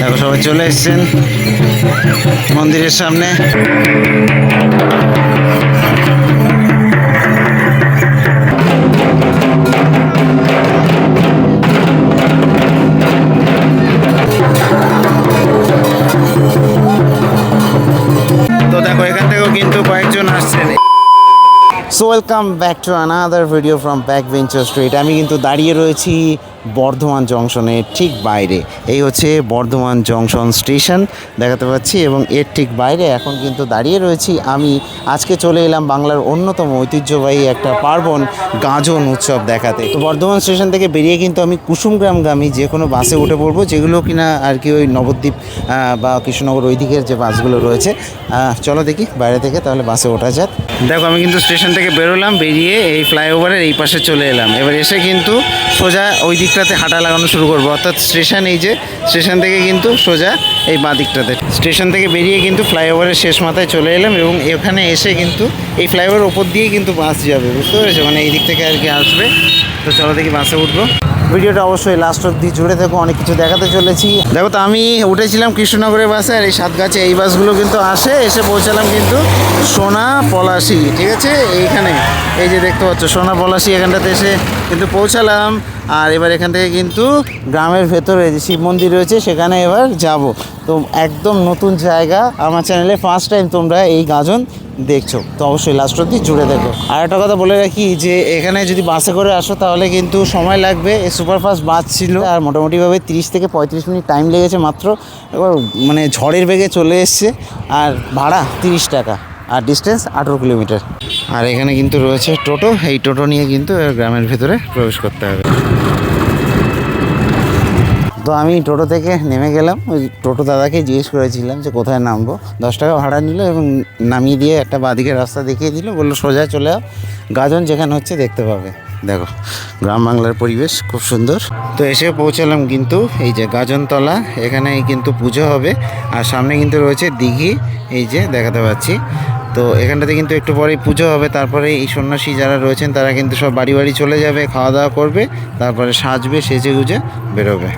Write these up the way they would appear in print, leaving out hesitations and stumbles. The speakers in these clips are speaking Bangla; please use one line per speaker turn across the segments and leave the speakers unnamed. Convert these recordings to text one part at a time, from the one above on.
দেখো সবাই চলে এসছেন মন্দিরের সামনে। তো দেখো এখান থেকেও কিন্তু কয়েকজন আসছেন। So welcome back to another video from back venture street. আমি কিন্তু দাঁড়িয়ে রয়েছি বর্ধমান জংশনের ঠিক বাইরে। এই হচ্ছে বর্ধমান জংশন স্টেশন দেখাতে পাচ্ছি, এবং এর ঠিক বাইরে এখন কিন্তু দাঁড়িয়ে রয়েছি আমি। আজকে চলে এলাম বাংলার অন্যতম ঐতিহ্যবাহী একটা পার্বণ গাজন উৎসব দেখাতে। তো বর্ধমান স্টেশন থেকে বেরিয়ে কিন্তু আমি কুসুমগ্রামগামী যে কোনো বাসে উঠে পড়বো, যেগুলো কিনা আর কি ওই নবদ্বীপ বা কৃষ্ণনগর ওই দিকের যে বাসগুলো রয়েছে। চলো দেখি বাইরে থেকে তাহলে বাসে ওঠা যাক। দেখো আমি কিন্তু স্টেশন থেকে বেরোলাম, বেরিয়ে এই ফ্লাইওভারের এই পাশে চলে এলাম। এবার এসে কিন্তু সোজা ওই দিকটাতে হাঁটা লাগানো শুরু করবো, অর্থাৎ স্টেশন এই যে স্টেশন থেকে কিন্তু সোজা এই বাঁ দিকটাতে। স্টেশন থেকে বেরিয়ে কিন্তু ফ্লাইওভারের শেষ মাথায় চলে এলাম, এবং এখানে এসে কিন্তু এই ফ্লাইওভারের ওপর দিয়ে কিন্তু বাস যাবে, বুঝতে পেরেছো? মানে এই দিক থেকে আর কি আসবে। তো চলো দেখি বাসে উঠবো। ভিডিওটা অবশ্যই লাস্ট অবধি জুড়ে থেকো, অনেক কিছু দেখাতে চলেছি। দেখো তো আমি উঠেছিলাম কৃষ্ণনগরের বাসে, আর এই সাতগাছে এই বাসগুলো কিন্তু এসে পৌঁছালাম কিন্তু সোনা পলাশি। ঠিক আছে, এইখানে এই যে দেখতে পাচ্ছ সোনা পলাশি, এখানটাতে এসে কিন্তু পৌঁছালাম। আর এবার এখান থেকে কিন্তু গ্রামের ভেতরে যে শিব মন্দির রয়েছে সেখানে এবার যাব। তো একদম নতুন জায়গা, আমার চ্যানেলে ফার্স্ট টাইম তোমরা এই গাজন দেখছো, তো অবশ্যই লাস্ট অবধি জুড়ে দেখো। আর একটা কথা বলে রাখি যে এখানে যদি বাসে করে আসো তাহলে কিন্তু সময় লাগবে। এই সুপারফাস্ট বাস ছিল, আর মোটামুটিভাবে 30 থেকে 35 মিনিট টাইম লেগেছে মাত্র। এবার মানে ঝড়ের বেগে চলে এসছে, আর ভাড়া 30 টাকা, আর ডিস্টেন্স 18 কিলোমিটার। আর এখানে কিন্তু রয়েছে টোটো, এই টোটো নিয়ে কিন্তু গ্রামের ভেতরে প্রবেশ করতে হবে। তো আমি টোটো থেকে নেমে গেলাম, ওই টোটো দাদাকে জিজ্ঞেস করেছিলাম যে কোথায় নামবো। 10 টাকা ভাড়া নিল এবং নামিয়ে দিয়ে একটা বাঁদিকের রাস্তা দেখিয়ে দিল, বললো সোজা চলে যাও, গাজন যেখানে হচ্ছে দেখতে পাবে। দেখো গ্রাম বাংলার পরিবেশ খুব সুন্দর। তো এসে পৌঁছালাম কিন্তু এই যে গাজনতলা, এখানে কিন্তু পুজো হবে। আর সামনে কিন্তু রয়েছে দিঘি, এই যে দেখাতে পাচ্ছি। তো এখানটাতে কিন্তু একটু পরেই পুজো হবে, তারপরে এই সন্ন্যাসী যারা রয়েছেন তারা কিন্তু সব বাড়ি বাড়ি চলে যাবে, খাওয়া দাওয়া করবে, তারপরে সাজবে, সেজে গুজে বেরোবে।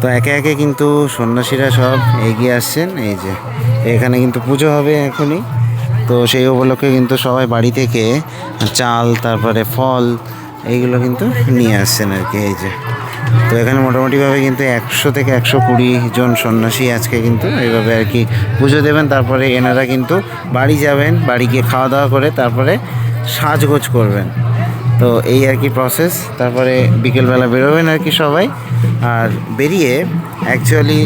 তো একে একে কিন্তু সন্ন্যাসীরা সব এগিয়ে আসছেন। এই যে এখানে কিন্তু পুজো হবে এখনই, তো সেই উপলক্ষে কিন্তু সবাই বাড়ি থেকে চাল, তারপরে ফল, এইগুলো কিন্তু নিয়ে আসছেন আর কি। এই যে তো এখানে মোটামুটিভাবে কিন্তু 100 থেকে 120 জন সন্ন্যাসী আজকে কিন্তু এইভাবে আর কি পুজো দেবেন। তারপরে এনারা কিন্তু বাড়ি যাবেন, বাড়ি গিয়ে খাওয়া দাওয়া করে তারপরে সাজগোজ করবেন। তো এই আর কি প্রসেস। তারপরে বিকেলবেলা বেরোবেন আর কি সবাই। আর বেরিয়ে অ্যাকচুয়ালি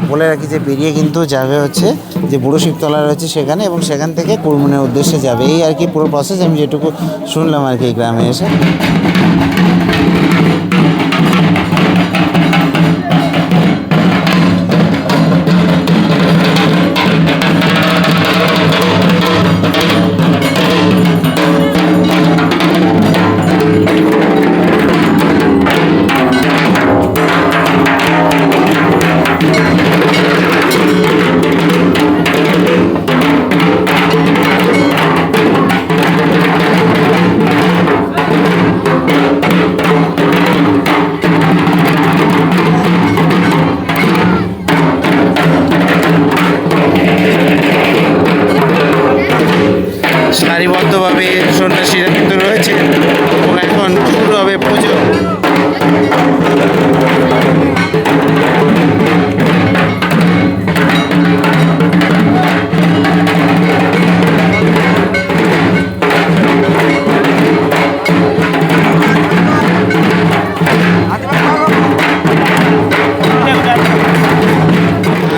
বলে রাখি যে বেরিয়ে কিন্তু যাবে হচ্ছে যে বুড়ো শিবতলা রয়েছে সেখানে, এবং সেখান থেকে কুড়মুনের উদ্দেশ্যে যাবে। এই আর কি পুরো প্রসেস, আমি যেটুকু শুনলাম আর কি এই গ্রামে এসে। সারিবদ্ধভাবে সন্ন্যাসীরা কিন্তু রয়েছে, এবং এখন শুরু হবে পুজো।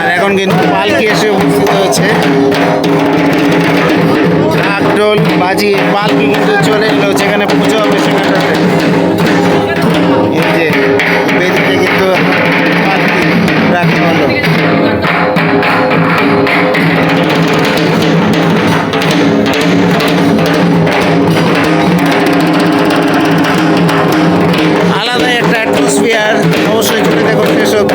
আর এখন কিন্তু পালকি এসে উপস্থিত হয়েছে, ঢোল বাজিয়ে পালকি কিন্তু চলে এলো যেখানে পুজো হবে সেখানটাতে। এই যে বেদিতে কিন্তু পালকি রাখা হলো। আলাদাই একটা অ্যাটমসফিয়ার, অবশ্যই জুড়ে দেখো সেসব।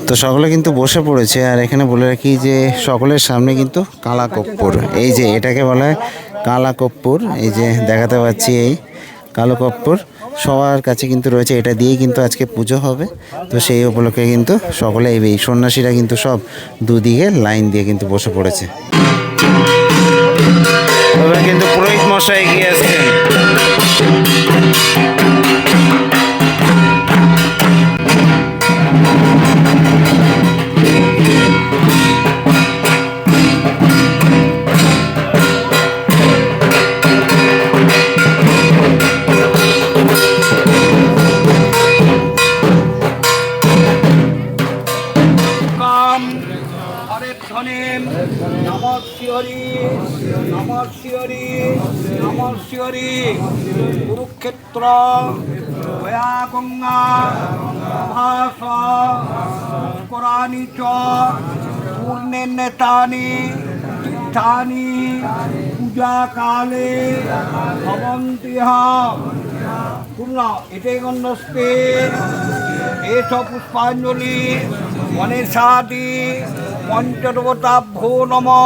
তো সকলে কিন্তু বসে পড়েছে। আর এখানে বলে রাখি যে সকলের সামনে কিন্তু কালা কর্পূর, এই যে এটাকে বলা হয় কালা কর্পূর, এই যে দেখাতে পাচ্ছি এই কালো কর্পূর সবার কাছে কিন্তু রয়েছে। এটা দিয়েই কিন্তু আজকে পুজো হবে। তো সেই উপলক্ষে কিন্তু সকলে এই সন্ন্যাসীরা কিন্তু সব দুদিকে লাইন দিয়ে কিন্তু বসে পড়েছে। এবার কিন্তু পুরোহিত মশাই এগিয়ে আসছেন।
কুরুক্ষেত্র ভয়া গঙ্গা ভাস করানি চ পূর্ণে নেতানি তীর্থানি পূজা কালে ভবন্তিহ পূর্ণ এতে গণ্ডস্তে এস পুষ্পাঞ্জলি গণেশাদি পঞ্চদেবতাভ্যো নমঃ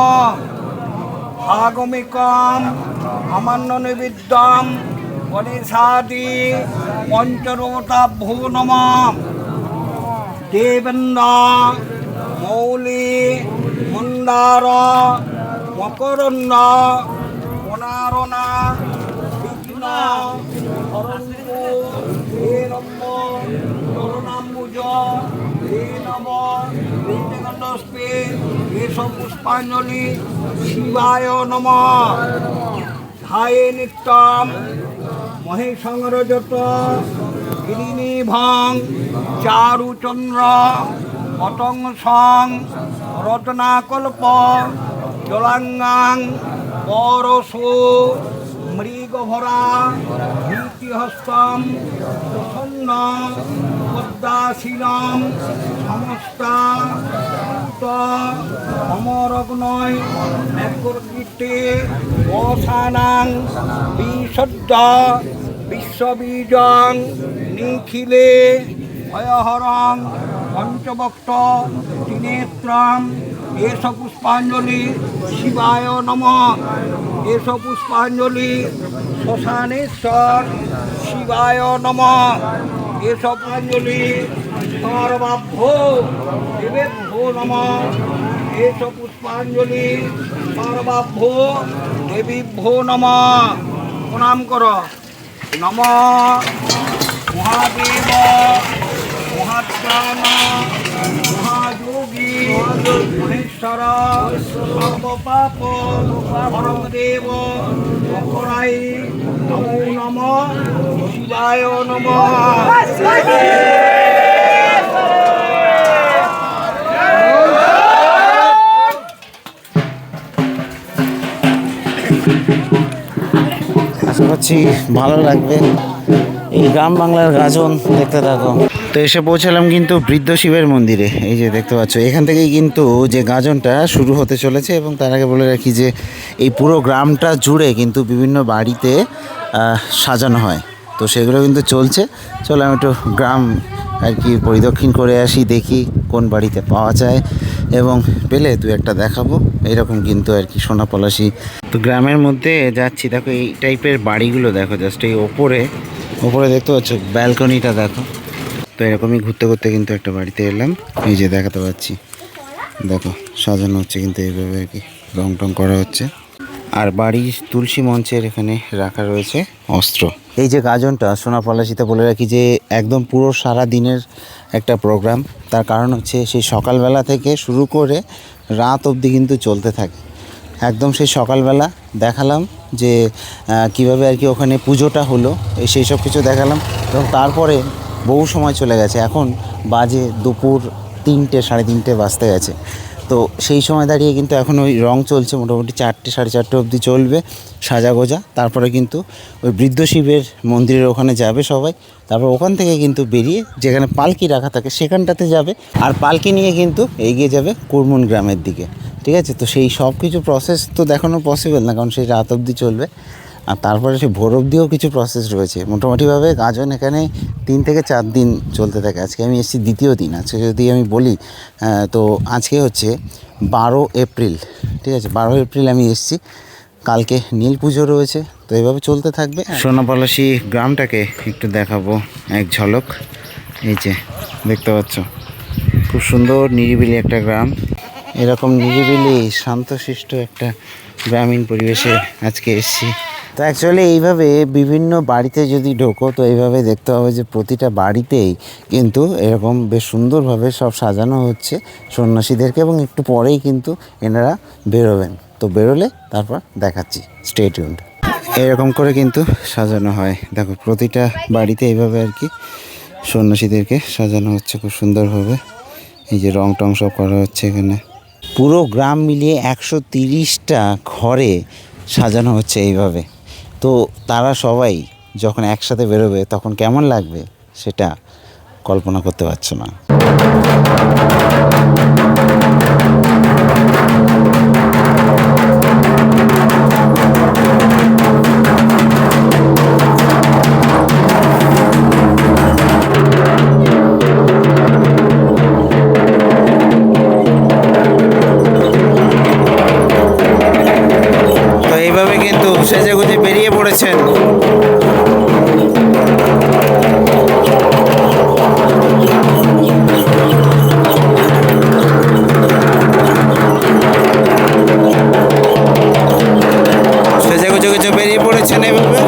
আগমিকম আমান্য নিবেদ্যম গণেশাদি পঞ্চদেবতাভ্যো নমঃ দেবেন্দ্র মৌলি মন্দার মকরন্দ মনারণা বিঘ্ন হরন্তু হে রম্য করুণাম্বুজ হে নম গণ্ডস্পে এস পুষ্পাঞ্জলি শিবায় নমঃ ধায়ে নিত্যম মহেশংরজত গিরিনিভং চারুচন্দ্র পতংসং রত্নাকল্প জলাঙ্গাং পরশো মৃগভরা ভীতিহস্তম প্রসন্ন পদ্মাসীনম সমস্তা অমরগ্নয় একর্কৃতে অসানাং বিশদ্দ বিশ্ববীজং নিখিলে ভয়হরং পঞ্চভক্ত ত্রিনেত্রম এস পুষ্পাঞ্জলি শিবায় নমঃ এস পুষ্পাঞ্জলি শ্মশানেশ্বর শিবায় নমঃ এস পুষ্পাঞ্জলি সর্বাভ্যো দেবেভ্যো নমঃ এস পুষ্পাঞ্জলি সর্বাভ্যো দেবীভ্যো নমঃ। প্রণাম কর। নমঃ মহাদেব মহাত্মান মহাযোগী মহেশ্বর সর্বপাপ পরমদেব অপরাই নমো নমঃ শিবায় নমঃ।
আশা করছি ভালো লাগবে এই গ্রাম বাংলার গাজন দেখতে থাকো। তো এসে পৌঁছালাম কিন্তু বৃদ্ধ শিবের মন্দিরে। এই যে দেখতে পাচ্ছ এখান থেকেই কিন্তু যে গাজনটা শুরু হতে চলেছে। এবং তার আগে বলে রাখি যে এই পুরো গ্রামটা জুড়ে কিন্তু বিভিন্ন বাড়িতে সাজানো হয়। তো সেগুলো কিন্তু চলছে। চলো আমি একটু গ্রাম আর কি পরিদক্ষিণ করে আসি, দেখি কোন বাড়িতে পাওয়া যায় এবং পেলে দু একটা দেখাবো। এরকম কিন্তু আর কি সোনা পলাশি। তো গ্রামের মধ্যে যাচ্ছি, দেখো এই টাইপের বাড়িগুলো দেখো, জাস্ট এই ওপরে দেখতে পাচ্ছ ব্যালকনিটা দেখো। তো এরকমই ঘুরতে ঘুরতে কিন্তু একটা বাড়িতে এলাম। এই যে দেখাতে পাচ্ছি, দেখো সাজানো হচ্ছে কিন্তু এইভাবে আর কি, রং টং করা হচ্ছে। আর বাড়ির তুলসী মঞ্চের এখানে রাখা রয়েছে অস্ত্র। এই যে গাজনটা সোনা পলাশিতে বলে রাখি যে একদম পুরো সারা দিনের একটা প্রোগ্রাম। তার কারণ হচ্ছে সেই সকালবেলা থেকে শুরু করে রাত অবধি কিন্তু চলতে থাকে। একদম সেই সকালবেলা দেখালাম যে কিভাবে আর কি ওখানে পুজোটা হলো, সেই সব কিছু দেখালাম। এবং তারপরে বহু সময় চলে গেছে, এখন বাজে দুপুর 3টে 3:30 বাজতে গেছে। তো সেই সময় দাঁড়িয়ে কিন্তু এখন ওই রং চলছে, মোটামুটি 4টে 4:30 অবধি চলবে সাজাগোজা। তারপরে কিন্তু ওই বৃদ্ধ শিবের মন্দিরের ওখানে যাবে সবাই। তারপর ওখান থেকে কিন্তু বেরিয়ে যেখানে পালকি রাখা থাকে সেখানটাতে যাবে। আর পালকি নিয়ে কিন্তু এগিয়ে যাবে কুরমুন গ্রামের দিকে। ঠিক আছে, তো সেই সব কিছু প্রসেস তো দেখানো পসিবল না, কারণ সেই রাত অবধি চলবে। আর তারপরে সে ভোর অবধিও কিছু প্রসেস রয়েছে। মোটামুটিভাবে গাজন এখানে 3 থেকে 4 দিন চলতে থাকে। আজকে আমি এসেছি দ্বিতীয় দিন। আজকে যদি আমি বলি তো আজকে হচ্ছে 12 এপ্রিল, ঠিক আছে, 12 এপ্রিল আমি এসেছি। কালকে নীল পুজো রয়েছে, তো এইভাবে চলতে থাকবে। সোনাপলাশি গ্রামটাকে একটু দেখাবো এক ঝলক। এই যে দেখতে পাচ্ছ, খুব সুন্দর নিরিবিলি একটা গ্রাম। এরকম নিরিবিলি শান্তশিষ্ট একটা গ্রামীণ পরিবেশে আজকে এসেছি। তো অ্যাকচুয়ালি এইভাবে বিভিন্ন বাড়িতে যদি ঢোকো তো এইভাবে দেখতে হবে যে প্রতিটা বাড়িতেই কিন্তু এরকম বেশ সুন্দরভাবে সব সাজানো হচ্ছে সন্ন্যাসীদেরকে, এবং একটু পরেই কিন্তু এনারা বেরোবেন। তো বেরোলে তারপর দেখাচ্ছি, স্টে টিউনড। এরকম করে কিন্তু সাজানো হয়, দেখো প্রতিটা বাড়িতে এইভাবে আর কি সন্ন্যাসীদেরকে সাজানো হচ্ছে খুব সুন্দরভাবে। এই যে রং টং সব করা হচ্ছে এখানে। পুরো গ্রাম মিলিয়ে 130টা ঘরে সাজানো হচ্ছে এইভাবে। তো তারা সবাই যখন একসাথে বেরোবে তখন কেমন লাগবে সেটা কল্পনা করতে পারছো না। তো এইভাবে কিন্তু সেজেগুজে বেরিয়ে পড়েছেন। সেজেগুজে বেরিয়ে পড়েছেন এইভাবে।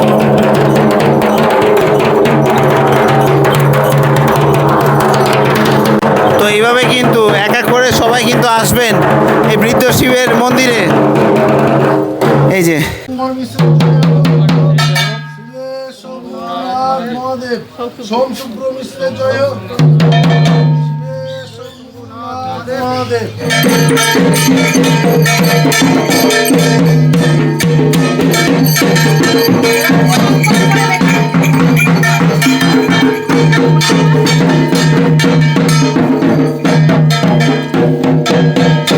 তো এইভাবে কিন্তু এক এক করে সবাই কিন্তু আসবেন এই বৃদ্ধ শিবের মন্দিরে। এই যে
সোম শুক্র মিশ্রে জয় মহাদেব।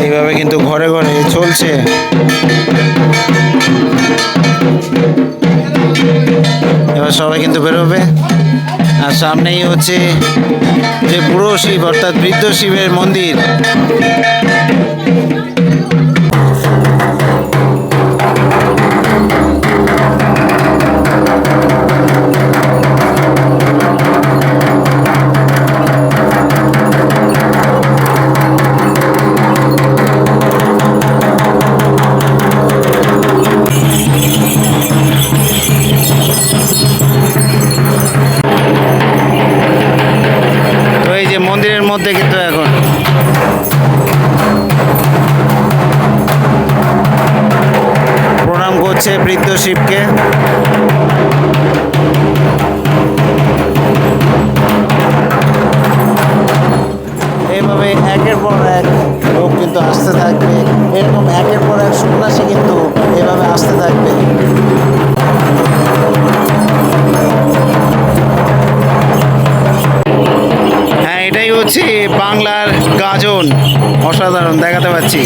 এইভাবে কিন্তু ঘরে ঘরে চলছে। এবার সবাই কিন্তু বেরোবে, আর সামনেই হচ্ছে যে বুড়ো শিব অর্থাৎ বৃদ্ধ শিবের মন্দির। তো এই যে মন্দিরের মধ্যে কিন্তু এখন প্রণাম করছে বৃদ্ধ শিবকে। এইভাবে একের পর এক লোক কিন্তু আসতে থাকবে, এরকম একের পর এক সন্ন্যাসী কিন্তু এভাবে আসতে থাকবে। হ্যাঁ, এটাই হচ্ছে বাংলার গাজন, অসাধারণ দেখাতে পাচ্ছি।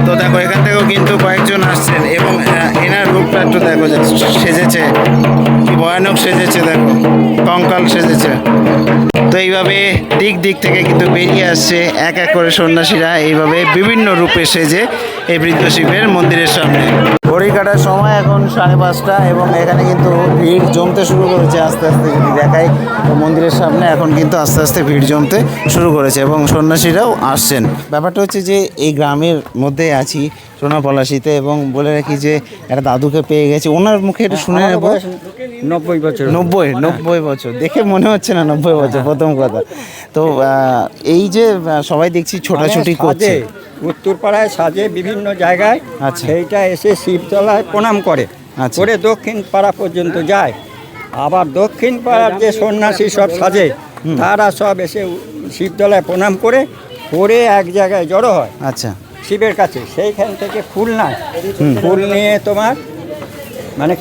তো দেখো এখান থেকেও কিন্তু কয়েকজন আসছেন, এবং এনার রূপটা একটু দেখো, সেজেছে কি ভয়ানক সেজেছে, দেখো কঙ্কাল সেজেছে। তো এইভাবে দিক দিক থেকে কিন্তু বেরিয়ে আসছে এক এক করে সন্ন্যাসীরা, এইভাবে বিভিন্ন রূপে সেজে এই বৃদ্ধ শিবের মন্দিরের সামনে। ঘড়ি কাটার সময় এখন 5:30, এবং এখানে কিন্তু ভিড় জমতে শুরু করেছে আস্তে আস্তে। যদি দেখাই তো মন্দিরের সামনে এখন কিন্তু আস্তে আস্তে ভিড় জমতে শুরু করেছে, এবং সন্ন্যাসীরাও আসছেন। ব্যাপারটা হচ্ছে যে এই গ্রামের মধ্যে আছি সোনাপলাশিতে, এবং বলে রাখি যে একটা দাদুকে পেয়ে গেছি। ওনার মুখে একটু শুনে নেব।
90 বছর।
90 বছর দেখে মনে হচ্ছে না 90 বছর, প্রথম কথা। তো এই যে সবাই দেখছি ছোটাছুটি করছে,
উত্তরপাড়ায় সাজে বিভিন্ন জায়গায়,
আচ্ছা।
সেইটা এসে শিবতলায় প্রণাম করে,
আচ্ছা।
করে দক্ষিণ পাড়া পর্যন্ত যায়। আবার দক্ষিণ পাড়ার যে সন্ন্যাসী সব সাজে, তারা সব এসে শিবতলায় প্রণাম করে করে এক জায়গায় জড়ো হয়
আচ্ছা,
শিবের কাছে। সেইখান থেকে ফুল নেয়, ফুল নিয়ে তোমার মানে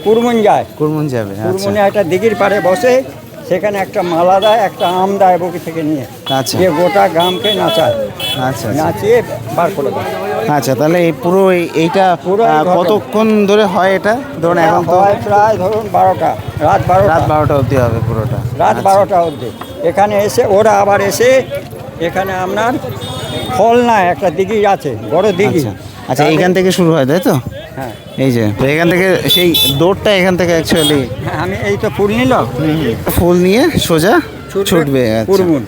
কুরমুন যায়।
কুরমুন যাবে, আচ্ছা
কুরমুনে একটা দিঘির পাড়ে বসে, সেখানে একটা মালা দেয়, একটা আম দেয় বুকি থেকে নিয়ে,
আচ্ছা
যে গোটা গ্রামকে নাচায়,
আচ্ছা।
নাচিয়ে বার করে দেয়।
আচ্ছা, তাহলে এই পুরো এইটা
পুরো এই ঘটনা।
কতক্ষণ ধরে হয় এটা? ধরুন এখন তো
হয় প্রায় ধরুন 12টা, রাত 12টা,
রাত 12টা অবধি হবে পুরোটা।
রাত
আচ্ছা।
12টা অবধি। এখানে এসে ওরা আবার এসে এখানে আপনার ফলনায় একটা দিঘি আছে, বড় দিঘি।
আচ্ছা, এইখান থেকে শুরু হয় তাই তো?
হ্যাঁ,
এই যে তো এখান থেকে সেই দৌড়টা এখান থেকে অ্যাকচুয়ালি
আমি এই তো ফুল নিল,
ফুল নিয়ে সোজা ছুটবে।
কুরমুন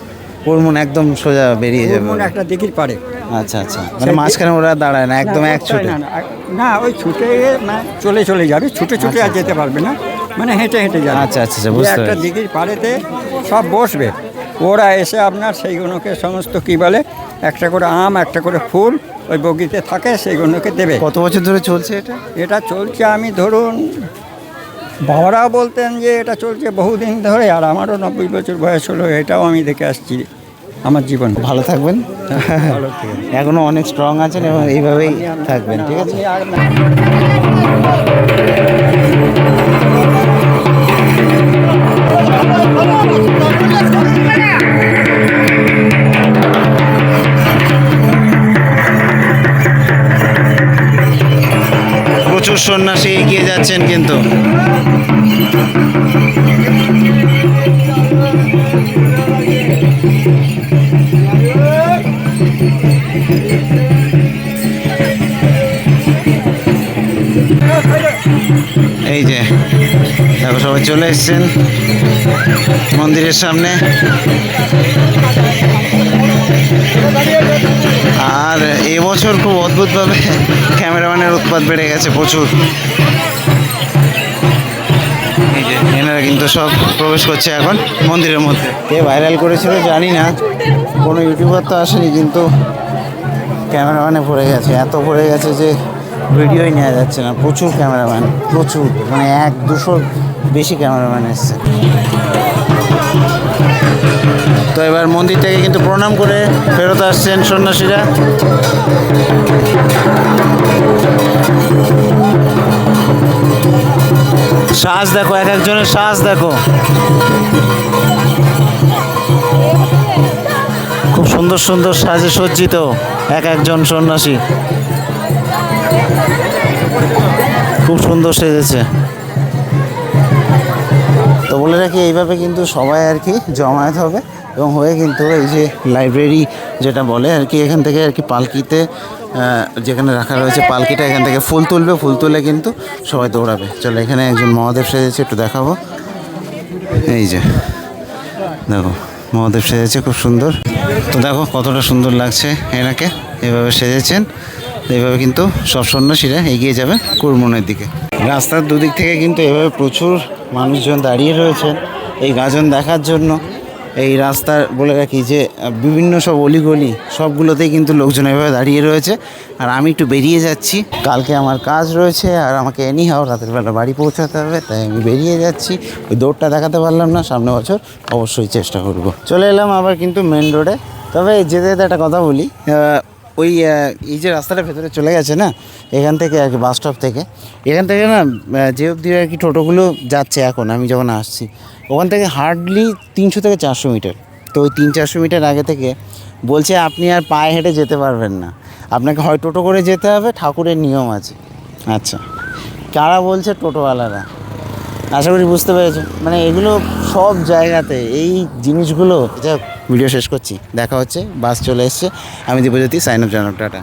কুরমুন একদম সোজা বেরিয়ে যাবে।
কুরমুন একটা দিঘির পারে।
আচ্ছা আচ্ছা, মানে মাঝখানে ওরা দাঁড়ায় না, একদম এক ছুটে।
না ওই ছুটে চলে যাবে, ছুটে আর যেতে পারবে না, মানে হেঁটে যাবে।
আচ্ছা,
এই
বুঝতে
একটা
পেরেছি।
দিঘির পাড়েতে সব বসবে, ওরা এসে আপনার সেইগুলোকে সমস্ত কি বলে, একটা করে আম, একটা করে ফুল ওই বগিতে থাকে, সেইগুলোকে দেবে।
কত বছর ধরে চলছে এটা?
এটা চলছে, আমি ধরুন বাবারাও বলতেন যে এটা চলছে বহুদিন ধরে, আর আমারও 90 বছর বয়স হলো, এটাও আমি দেখে আসছি আমার জীবন।
ভালো থাকবেন,
ভালো থেকে।
এখনো অনেক স্ট্রং আছেন এবং এইভাবেই থাকবেন, ঠিক আছে? প্রচুর সন্ন্যাসী এগিয়ে যাচ্ছেন কিন্তু। এই যে দেখো সবাই চলে এসেছেন মন্দিরের সামনে। আর এবছর খুব অদ্ভুতভাবে ক্যামেরাম্যানের উৎপাত বেড়ে গেছে প্রচুর। এই যে এনারা কিন্তু সব প্রবেশ করছে এখন মন্দিরের মধ্যে। কে ভাইরাল করেছিল জানি না, কোনো ইউটিউবার তো আসেনি, কিন্তু ক্যামেরাম্যানে ভরে গেছে, এত ভরে গেছে যে ভিডিওই নেওয়া যাচ্ছে না। প্রচুর ক্যামেরাম্যান, প্রচুর, মানে 100-200 বেশি ক্যামেরাম্যান এসছে। তো এবার মন্দির থেকে কিন্তু প্রণাম করে ফেরত আসছেন সন্ন্যাসীরা। সাজ দেখো, এক একজনের সাজ দেখো, খুব সুন্দর সুন্দর সাজে সজ্জিত এক একজন সন্ন্যাসী, খুব সুন্দর সেজেছে। তো বলে রাখি, এইভাবে কিন্তু সবাই আর কি জমায়েত হবে এবং হয়ে কিন্তু এই যে লাইব্রেরি যেটা বলে আর কি, এখান থেকে আর কি পালকিতে যেখানে রাখা রয়েছে পালকিটা, এখান থেকে ফুল তুলবে, ফুল তুলে কিন্তু সবাই দৌড়াবে। চলো, এখানে একজন মহাদেব সেজেছে, একটু দেখাবো। এই যে দেখো মহাদেব সেজেছে খুব সুন্দর। তো দেখো কতটা সুন্দর লাগছে এনাকে, এভাবে সেজেছেন। এইভাবে কিন্তু সব সন্ন্যাসীরা এগিয়ে যাবে কুরমুনের দিকে। রাস্তার দুদিক থেকে কিন্তু এভাবে প্রচুর মানুষজন দাঁড়িয়ে রয়েছেন এই গাজন দেখার জন্য। এই রাস্তার বলে রাখি যে বিভিন্ন সব অলিগলি সবগুলোতেই কিন্তু লোকজন এভাবে দাঁড়িয়ে রয়েছে। আর আমি একটু বেরিয়ে যাচ্ছি, কালকে আমার কাজ রয়েছে আর আমাকে এনিহাও রাতের বেলা বাড়ি পৌঁছাতে হবে, তাই আমি বেরিয়ে যাচ্ছি। ওই দৌড়টা দেখাতে পারলাম না, সামনে বছর অবশ্যই চেষ্টা করব। চলে এলাম আবার কিন্তু মেন রোডে। তবে যেতে যেতে একটা কথা বলি, ওই এই যে রাস্তাটা ভেতরে চলে গেছে না, এখান থেকে আর কি বাস স্টপ থেকে, এখান থেকে না যে অবধি আর কি টোটোগুলো যাচ্ছে এখন, আমি যখন আসছি ওখান থেকে হার্ডলি 300 থেকে 400 মিটার। তো ওই 300-400 মিটার আগে থেকে বলছে আপনি আর পায়ে হেঁটে যেতে পারবেন না, আপনাকে হয় টোটো করে যেতে হবে, ঠাকুরের নিয়ম আছে। আচ্ছা, কারা বলছে? টোটোওয়ালারা। আশা করি বুঝতে পেরেছো। মানে এগুলো সব জায়গাতে এই জিনিসগুলো। যা ভিডিও শেষ করছি, দেখা হচ্ছে, বাস চলে এসছে, আমি দীপজ্যোতি, সাইন আপ জানাব, টাটা।